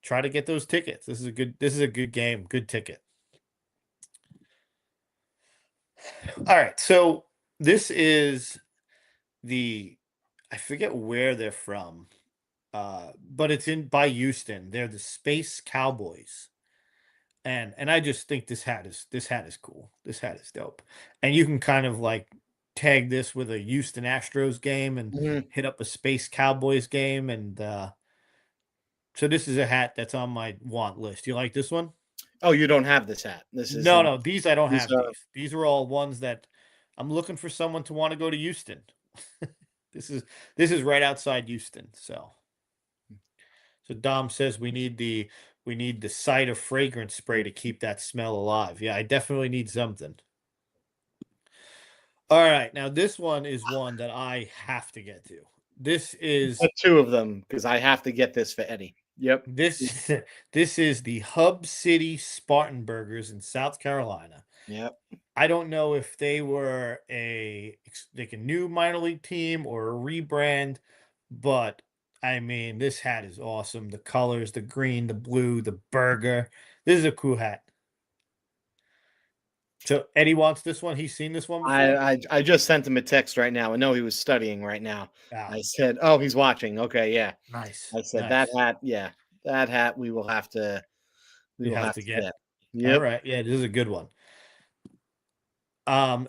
try to get those tickets. This is a good game, good ticket. All right. So this is I forget where they're from. But it's by Houston. They're the Space Cowboys. And I just think this hat is cool. This hat is dope. And you can kind of like tag this with a Houston Astros game and hit up a Space Cowboys game. And so this is a hat that's on my want list. You like this one? Oh, you don't have this hat. This is No, these I don't these have. are- These are all ones that I'm looking for someone to want to go to Houston. This is right outside Houston. So Dom says we need the cider fragrance spray to keep that smell alive. Yeah, I definitely need something. All right, now this one is one that I have to get to. This is two of them because I have to get this for Eddie. Yep. this is the Hub City Spartan Burgers in South Carolina. Yep. I don't know if they were like a new minor league team or a rebrand, but I mean, this hat is awesome. The colors, the green, the blue, the burger. This is a cool hat. So Eddie wants this one. He's seen this one before? I just sent him a text right now. I know he was studying right now. Ah, I said, "Oh, he's watching." Okay, yeah. nice. I said nice. that hat we will have to You have to get. Yep. All right. Yeah, this is a good one.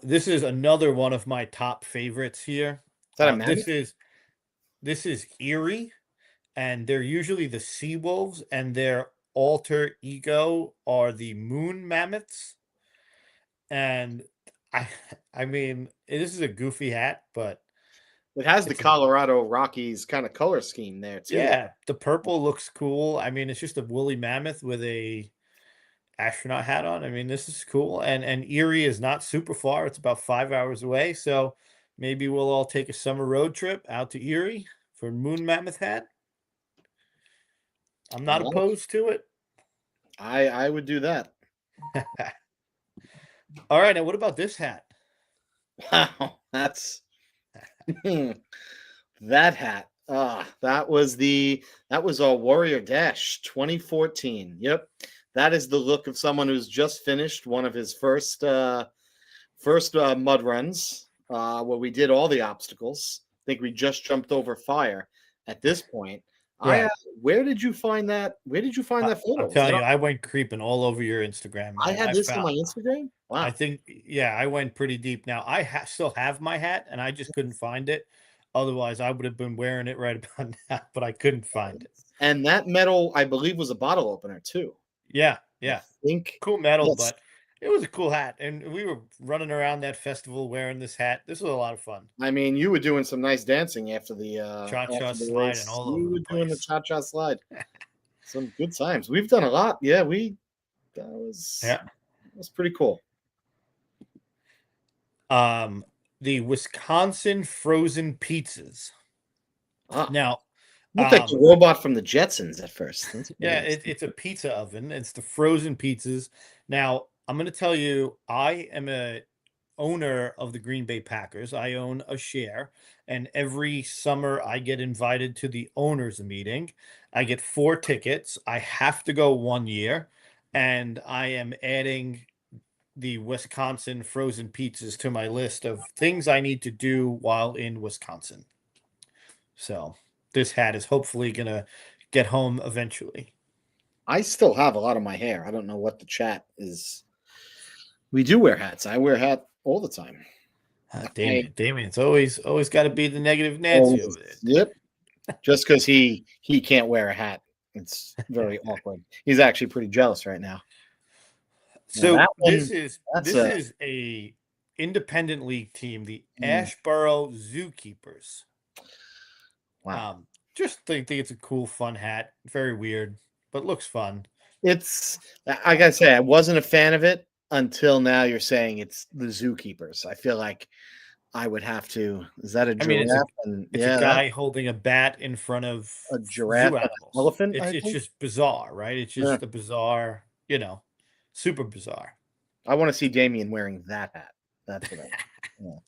This is another one of my top favorites here. Is that a Mammoth? This is Erie, and they're usually the sea wolves, and their alter ego are the moon mammoths. And I, I mean, this is a goofy hat, but It has the it's a Colorado Rockies kind of color scheme there too. yeah, the purple looks cool. I mean, it's just a woolly mammoth with a astronaut hat on. I mean, this is cool. And Erie is not super far. It's about 5 hours away. So maybe we'll all take a summer road trip out to Erie for Moon Mammoth hat. I'm not opposed to it. I would do that. All right, now what about this hat? Wow, that's that hat. That was our Warrior Dash 2014. Yep. That is the look of someone who's just finished one of his first mud runs, where we did all the obstacles. I think we just jumped over fire at this point. Right. Where did you find that? Where did you find that photo? I'm telling you, I went creeping all over your Instagram. I man. had this on found- my Instagram. Wow. I think, yeah, I went pretty deep. Now I still have my hat, and I just couldn't find it. Otherwise, I would have been wearing it right about now, but I couldn't find it. And that medal, I believe, was a bottle opener too. Yeah, yeah, I think cool medal, Yes. but it was a cool hat, and we were running around that festival wearing this hat. This was a lot of fun. I mean, you were doing some nice dancing after the Cha-cha after the slide race. and all You over were the doing the place. cha-cha slide. Some good times. We've done a lot. Yeah, that was pretty cool. The Wisconsin frozen pizzas. Ah, Now, looked like the robot from the Jetsons at first. That's yeah, weird. it's a pizza oven. It's the frozen pizzas. Now, I'm going to tell you, I am a owner of the Green Bay Packers. I own a share, and every summer I get invited to the owners meeting. I get 4 tickets. I have to go 1 year, and I am adding the Wisconsin frozen pizzas to my list of things I need to do while in Wisconsin. So, this hat is hopefully going to get home eventually. I still have a lot of my hair. I don't know what the chat is. We do wear hats. I wear a hat all the time. Damien, it's always got to be the negative Nancy over there. Yep. Just because he can't wear a hat, it's very awkward. He's actually pretty jealous right now. So that one- this is a independent league team, the Ashboro Zookeepers. Wow. Just think it's a cool, fun hat. Very weird, but looks fun. It's, I gotta say, I wasn't a fan of it until now. You're saying it's the Zookeepers. I feel like I would have to. Is that a giraffe? I mean, it's yeah, a guy holding a bat in front of a giraffe, zoo and an animals. elephant. I It's think? just bizarre, right? It's just Yeah. a bizarre, super bizarre. I want to see Damien wearing that hat. That's what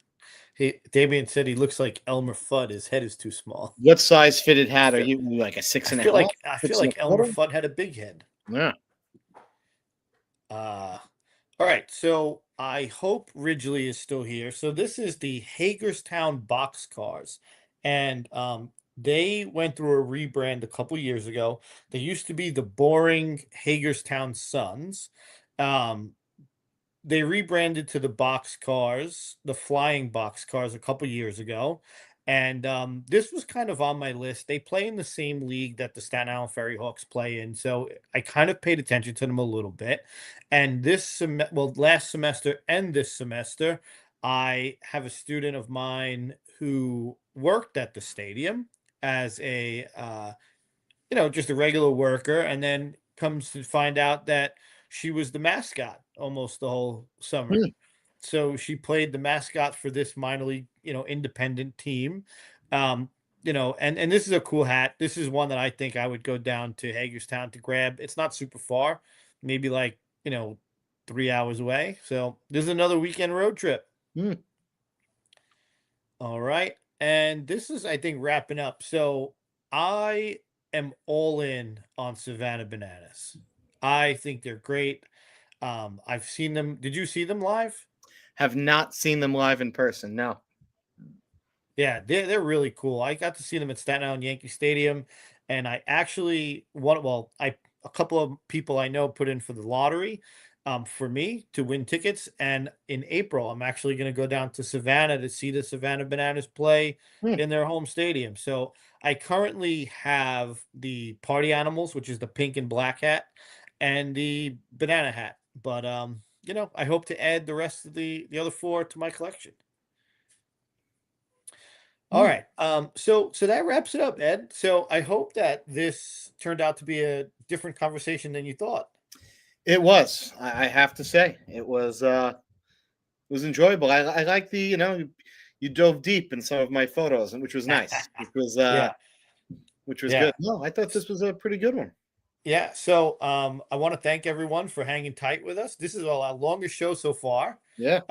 Damien said he looks like Elmer Fudd. His head is too small. What size fitted hat are you? Like a 6.5? I feel like 6.25? Elmer Fudd had a big head. Yeah. All right, so I hope Ridgely is still here. So this is the Hagerstown Boxcars, and they went through a rebrand a couple years ago. They used to be the boring Hagerstown Suns. They rebranded to the Boxcars, the Flying Boxcars, a couple years ago. And this was kind of on my list. They play in the same league that the Staten Island Ferry Hawks play in, so I kind of paid attention to them a little bit. And last semester and this semester, I have a student of mine who worked at the stadium as a, just a regular worker, and then comes to find out that she was the mascot almost the whole summer. So she played the mascot for this minor league, independent team. And this is a cool hat. This is one that I think I would go down to Hagerstown to grab. It's not super far, maybe 3 hours away. So this is another weekend road trip. All right. And this is, I think, wrapping up. So I am all in on Savannah Bananas. I think they're great. I've seen them. Did you see them live? Have not seen them live in person. No. Yeah, they're really cool. I got to see them at Staten Island Yankee Stadium, and I actually a couple of people I know put in for the lottery for me to win tickets. And in April, I'm actually going to go down to Savannah to see the Savannah Bananas play in their home stadium. So I currently have the party animals, which is the pink and black hat, and the banana hat. But you know, I hope to add the rest of the other four to my collection. All Hmm. right. So that wraps it up, Ed. So I hope that this turned out to be a different conversation than you thought. It was. I have to say, it was enjoyable. I like the you dove deep in some of my photos, and which was nice. Yeah. Which was Yeah. good. No, I thought this was a pretty good one. Yeah. So I want to thank everyone for hanging tight with us. This is our longest show so far. Yeah.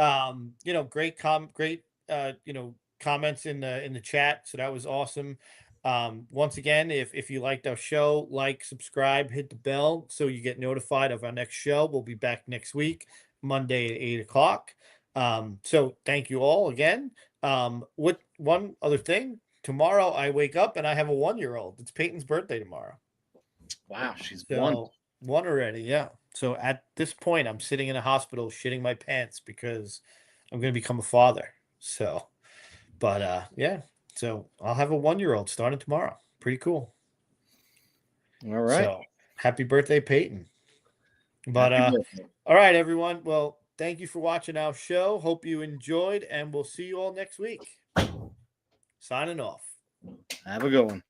You know, great you know, comments in the chat. So that was awesome. Once again, if you liked our show, like, subscribe, hit the bell so you get notified of our next show. We'll be back next week, Monday at 8 o'clock. So thank you all again. What one other thing? Tomorrow I wake up and I have a 1-year-old. It's Peyton's birthday tomorrow. Wow, she's So one. one already, yeah. So at this point, I'm sitting in a hospital shitting my pants because I'm going to become a father. So, but yeah. So I'll have a 1-year-old starting tomorrow. Pretty cool. All right. So happy birthday, Peyton. But Happy birthday. all right, everyone. Well, thank you for watching our show. Hope you enjoyed, and we'll see you all next week. Signing off. Have a good one.